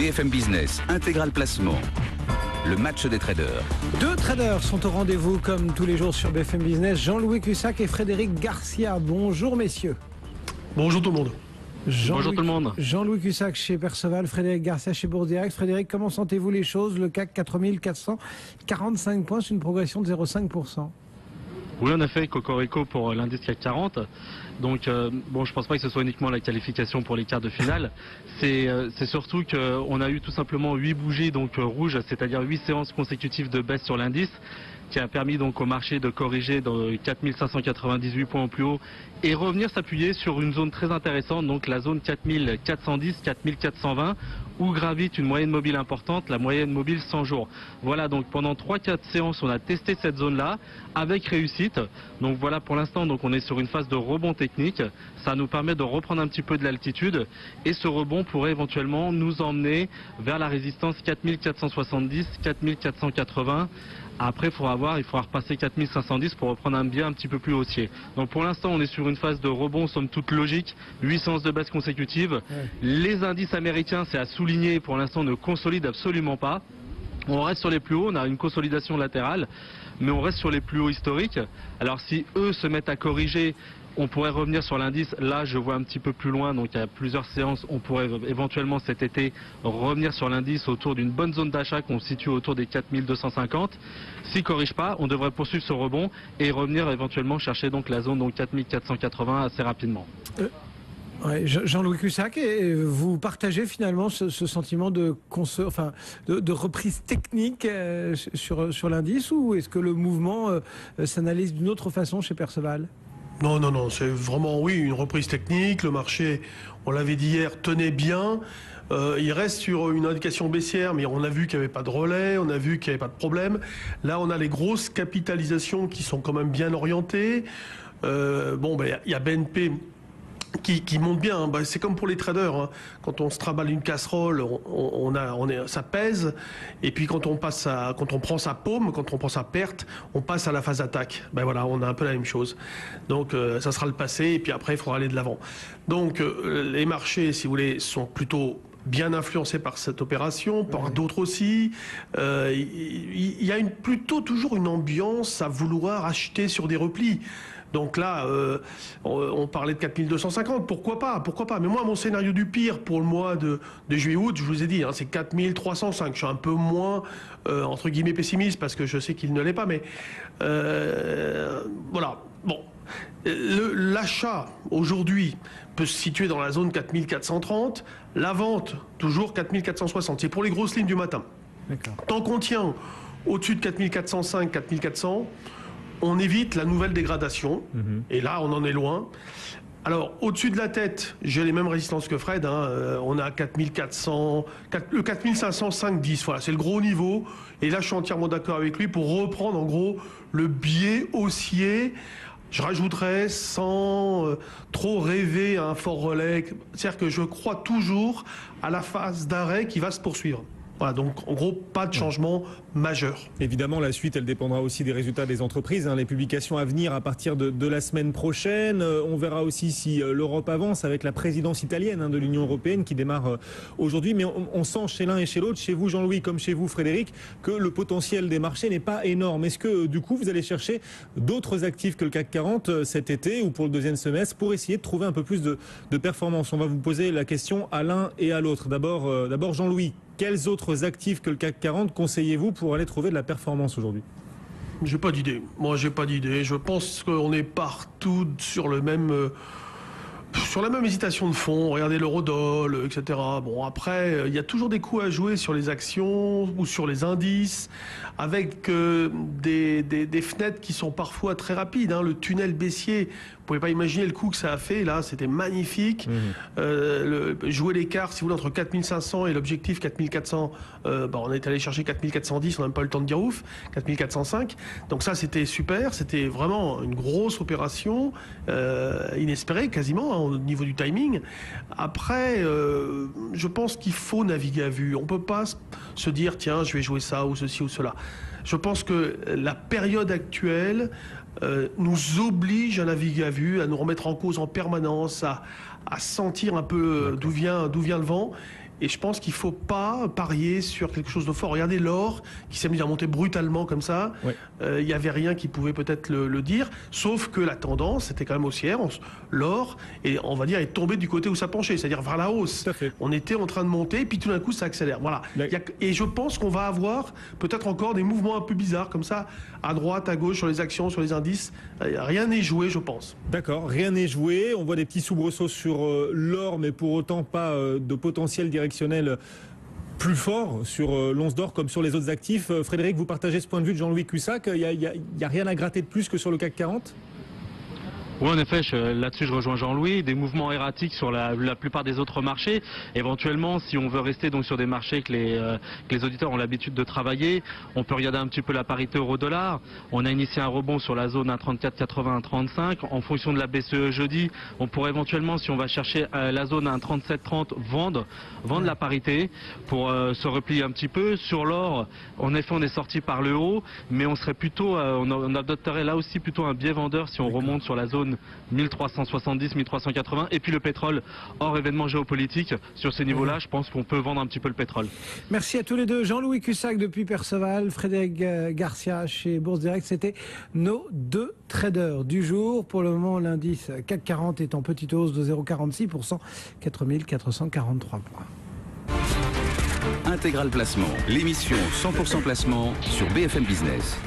BFM Business, Intégral Placement. Le match des traders. Deux traders sont au rendez-vous comme tous les jours sur BFM Business. Jean-Louis Cussac et Frédéric Garcia. Bonjour messieurs. Bonjour tout le monde. Bonjour tout le monde. Jean-Louis Cussac chez Perceval, Frédéric Garcia chez Bourse Direct. Frédéric, comment sentez-vous les choses? Le CAC 4445 points, c'est une progression de 0,5%. Oui, en effet, cocorico pour l'indice CAC 40. Donc, bon, je pense pas que ce soit uniquement la qualification pour les quarts de finale. C'est surtout qu'on a eu tout simplement 8 bougies donc rouges, c'est-à-dire 8 séances consécutives de baisse sur l'indice, qui a permis donc au marché de corriger de 4598 points au plus haut et revenir s'appuyer sur une zone très intéressante, donc la zone 4410-4420, où gravite une moyenne mobile importante, la moyenne mobile 100 jours. Voilà, donc pendant 3-4 séances, on a testé cette zone-là avec réussite. Donc voilà, pour l'instant, donc on est sur une phase de rebond technique. Ça nous permet de reprendre un petit peu de l'altitude et ce rebond pourrait éventuellement nous emmener vers la résistance 4470-4480. Après, il faudra repasser 4510 pour reprendre un biais un petit peu plus haussier. Donc pour l'instant, on est sur une phase de rebond, somme toute logique, 8 séances de baisse consécutives. Ouais. Les indices américains, c'est à souligner, pour l'instant, ne consolident absolument pas. On reste sur les plus hauts, on a une consolidation latérale, mais on reste sur les plus hauts historiques. Alors si eux se mettent à corriger, on pourrait revenir sur l'indice. Là, je vois un petit peu plus loin, donc il y a plusieurs séances. On pourrait éventuellement cet été revenir sur l'indice autour d'une bonne zone d'achat qu'on situe autour des 4250. S'il ne corrige pas, on devrait poursuivre ce rebond et revenir éventuellement chercher donc la zone donc 4480 assez rapidement. Ouais, Jean-Louis Cussac, vous partagez finalement ce sentiment de reprise technique sur l'indice, ou est-ce que le mouvement s'analyse d'une autre façon chez Perceval? Non, c'est vraiment, oui, une reprise technique. Le marché, on l'avait dit hier, tenait bien. Il reste sur une indication baissière, mais on a vu qu'il n'y avait pas de relais, on a vu qu'il n'y avait pas de problème. Là, on a les grosses capitalisations qui sont quand même bien orientées. Il y a BNP qui monte bien, hein. C'est comme pour les traders, hein. Quand on se traballe une casserole, ça pèse, et puis quand on prend sa paume, quand on prend sa perte, on passe à la phase attaque. Voilà, on a un peu la même chose. Donc ça sera le passé, et puis après il faudra aller de l'avant. Donc les marchés, si vous voulez, sont plutôt bien influencés par cette opération, par d'autres aussi. Il y a plutôt toujours une ambiance à vouloir acheter sur des replis. Donc là, on parlait de 4250, pourquoi pas. Mais moi, mon scénario du pire pour le mois de juillet-août, je vous ai dit, hein, c'est 4305. Je suis un peu moins, entre guillemets, pessimiste, parce que je sais qu'il ne l'est pas, mais voilà. Bon, l'achat, aujourd'hui, peut se situer dans la zone 4430, la vente, toujours 4460. C'est pour les grosses lignes du matin. Tant qu'on tient au-dessus de 4405, 4400, on évite la nouvelle dégradation. Et là, on en est loin. Alors, au-dessus de la tête, j'ai les mêmes résistances que Fred. On a 4400, le 4505, 10. Voilà, c'est le gros niveau. Et là, je suis entièrement d'accord avec lui pour reprendre, en gros, le biais haussier. Je rajouterais, sans trop rêver à un fort relais, c'est-à-dire que je crois toujours à la phase d'arrêt qui va se poursuivre. Voilà, donc en gros, pas de changement majeur. Évidemment, la suite, elle dépendra aussi des résultats des entreprises. Les publications à venir à partir de la semaine prochaine. On verra aussi si l'Europe avance avec la présidence italienne de l'Union européenne qui démarre aujourd'hui. Mais on sent chez l'un et chez l'autre, chez vous Jean-Louis comme chez vous Frédéric, que le potentiel des marchés n'est pas énorme. Est-ce que du coup, vous allez chercher d'autres actifs que le CAC 40 cet été ou pour le deuxième semestre pour essayer de trouver un peu plus de performance? On va vous poser la question à l'un et à l'autre. D'abord Jean-Louis. Quels autres actifs que le CAC 40 conseillez-vous pour aller trouver de la performance aujourd'hui? J'ai pas d'idée. Moi, j'ai pas d'idée. Je pense qu'on est partout sur la même hésitation de fond. Regardez l'eurodoll, etc. Bon, après, il y a toujours des coups à jouer sur les actions ou sur les indices, avec des fenêtres qui sont parfois très rapides. Le tunnel baissier, vous pouvez pas imaginer le coup que ça a fait. Là, c'était magnifique. Jouer l'écart, si vous voulez, entre 4500 et l'objectif 4400. On est allé chercher 4410, on n'a même pas eu le temps de dire ouf. 4405. Donc ça, c'était super. C'était vraiment une grosse opération, inespérée quasiment, au niveau du timing. Après, je pense qu'il faut naviguer à vue. On peut pas se dire, tiens, je vais jouer ça ou ceci ou cela. Je pense que la période actuelle nous oblige à naviguer à vue, à nous remettre en cause en permanence, à sentir un peu d'où vient le vent. Et je pense qu'il ne faut pas parier sur quelque chose de fort. Regardez l'or qui s'est mis à monter brutalement comme ça. Il n'y avait rien qui pouvait peut-être le dire, sauf que la tendance était quand même haussière. L'or, on va dire, est tombé du côté où ça penchait, c'est-à-dire vers la hausse. On était en train de monter, et puis tout d'un coup, ça accélère. Voilà. Et je pense qu'on va avoir peut-être encore des mouvements un peu bizarres comme ça, à droite, à gauche, sur les actions, sur les indices. Rien n'est joué, je pense. D'accord, rien n'est joué. On voit des petits soubresauts sur l'or, mais pour autant pas de potentiel directionnel plus fort sur l'once d'or comme sur les autres actifs. Frédéric, vous partagez ce point de vue de Jean-Louis Cussac. Il n'y a rien à gratter de plus que sur le CAC 40 ? Oui, en effet, là-dessus je rejoins Jean-Louis, des mouvements erratiques sur la plupart des autres marchés. Éventuellement, si on veut rester donc sur des marchés que les auditeurs ont l'habitude de travailler, on peut regarder un petit peu la parité euro-dollar. On a initié un rebond sur la zone 1,3480, 1,35. En fonction de la BCE jeudi, on pourrait éventuellement, si on va chercher la zone 1,3730, vendre la parité pour se replier un petit peu. Sur l'or, en effet, on est sorti par le haut, mais on serait plutôt, on adopterait là aussi plutôt un biais vendeur si on remonte sur la zone 1370, 1380, et puis le pétrole hors événement géopolitique. Sur ces niveaux-là, je pense qu'on peut vendre un petit peu le pétrole. Merci à tous les deux. Jean-Louis Cussac depuis Perceval, Frédéric Garcia chez Bourse Direct. C'était nos deux traders du jour. Pour le moment, l'indice CAC 40 est en petite hausse de 0,46%, 4443 points. Intégral Placement, l'émission 100% placement sur BFM Business.